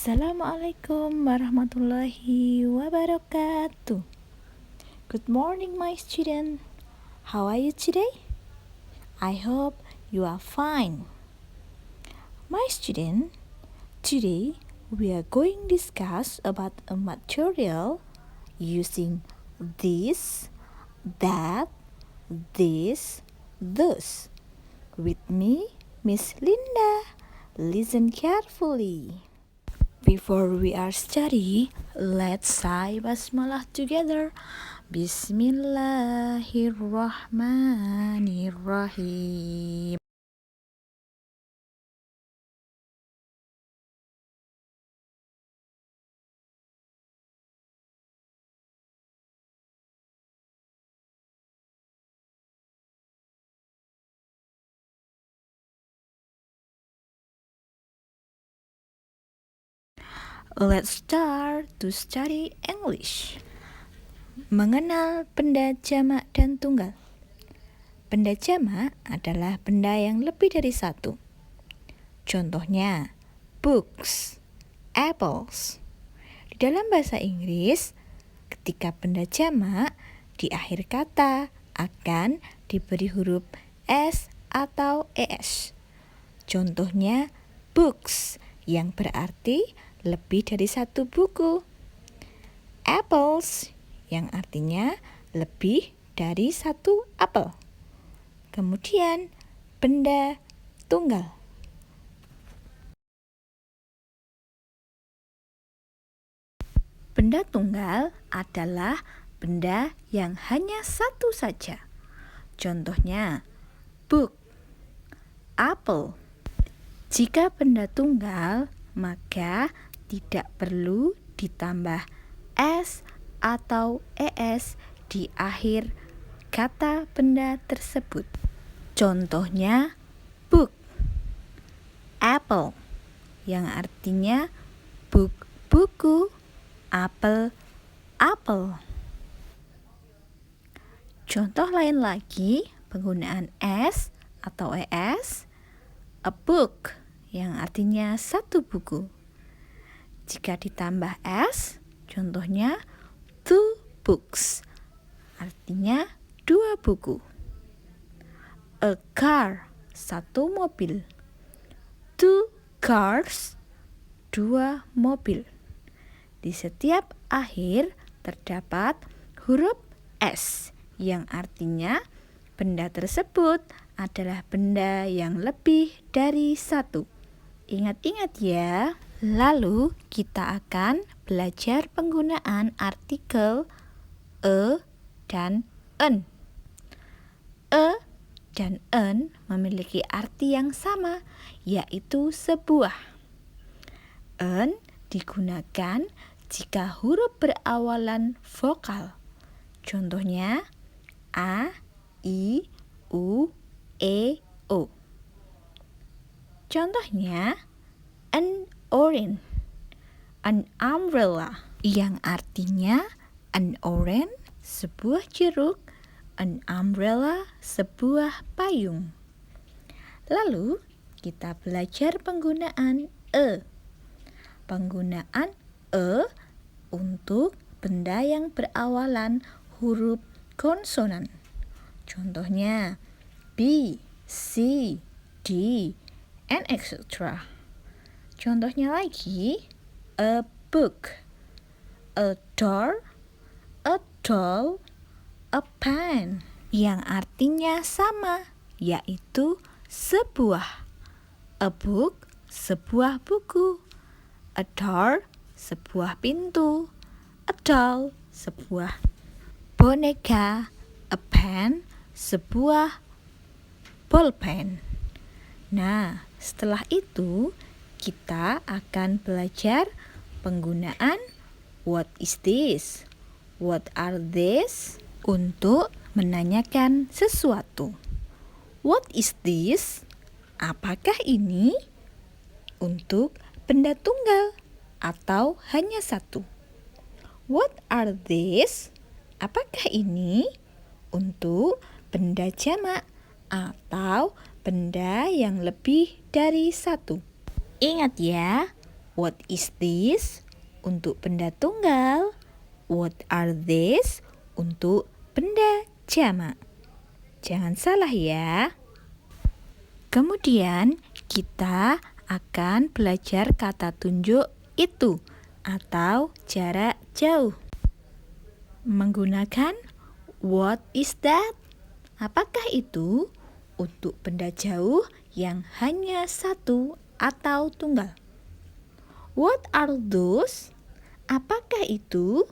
Assalamualaikum warahmatullahi wabarakatuh. Good morning, my student. How are you today? I hope you are fine. My student, today we are going to discuss about a material using this, that, this, those. With me, Miss Linda. Listen carefully. Before we are study, let's say basmalah together. Bismillahirrahmanirrahim. Let's start to study English. Mengenal benda jamak dan tunggal. Benda jamak adalah benda yang lebih dari satu. Contohnya, books, apples. Di dalam bahasa Inggris, ketika benda jamak, di akhir kata akan diberi huruf S atau ES. Contohnya, books yang berarti lebih dari satu buku. Apples yang artinya lebih dari satu apel. Kemudian, benda tunggal. Benda tunggal adalah benda yang hanya satu saja. Contohnya, book, apple. Jika benda tunggal, maka tidak perlu ditambah S atau ES di akhir kata benda tersebut. Contohnya, book, apple, yang artinya book, buku, apel, apel. Contoh lain lagi, penggunaan S atau ES, a book, yang artinya satu buku. Jika ditambah S, contohnya two books, artinya dua buku. A car, satu mobil. Two cars, dua mobil. Di setiap akhir terdapat huruf S, yang artinya benda tersebut adalah benda yang lebih dari satu. Ingat-ingat ya. Lalu kita akan belajar penggunaan artikel e dan en. E dan en memiliki arti yang sama, yaitu sebuah. En digunakan jika huruf berawalan vokal. Contohnya A, I, U, E, O. Contohnya an orange, an umbrella, yang artinya an orange sebuah jeruk, an umbrella sebuah payung. Lalu kita belajar penggunaan e. Penggunaan e untuk benda yang berawalan huruf konsonan. Contohnya B, C, D, and etc. Contohnya lagi, a book, a door, a doll, a pen, yang artinya sama, yaitu sebuah. A book, sebuah buku. A door, sebuah pintu. A doll, sebuah boneka. A pen, sebuah bolpen. Nah, setelah itu kita akan belajar penggunaan what is this, what are these untuk menanyakan sesuatu. What is this? Apakah ini? Untuk benda tunggal atau hanya satu. What are these? Apakah ini? Untuk benda jamak atau benda yang lebih dari satu. Ingat ya, What is this? Untuk benda tunggal. What are these? Untuk benda jamak. Jangan salah ya. Kemudian kita akan belajar kata tunjuk itu atau jarak jauh. Menggunakan what is that? Apakah itu? Untuk benda jauh yang hanya satu atau tunggal. What are those? Apakah itu?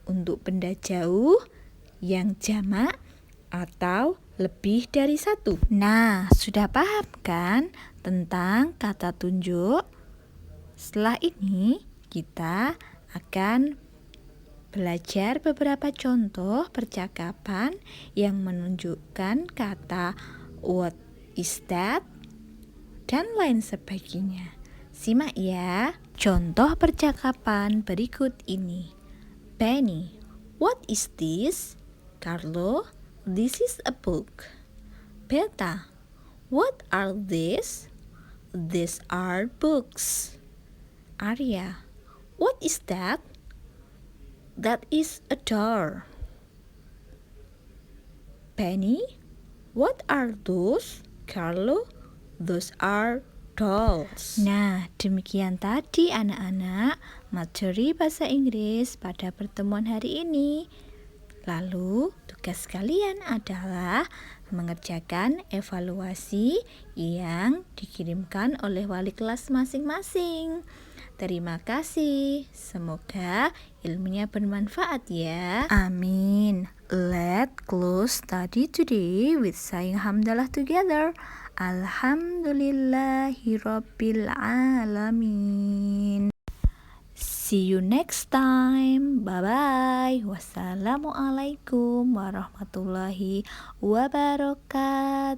Untuk benda jauh yang jamak atau lebih dari satu. Nah, sudah paham kan tentang kata tunjuk? Setelah ini kita akan belajar beberapa contoh percakapan yang menunjukkan kata what is that dan lain sebagainya. Simak ya. Contoh percakapan berikut ini. Penny, what is this? Carlo, this is a book. Beta, what are these? These are books. Arya, what is that? That is a door. Penny, what are those? Carlo, those are dolls. Nah, demikian tadi anak-anak materi bahasa Inggris pada pertemuan hari ini. Lalu, tugas kalian adalah mengerjakan evaluasi yang dikirimkan oleh wali kelas masing-masing. Terima kasih. Semoga ilmunya bermanfaat ya. Amin. Let's close study today with saying hamdalah together. Alhamdulillahirabbil alamin. See you next time. Bye-bye. Wassalamualaikum warahmatullahi wabarakatuh.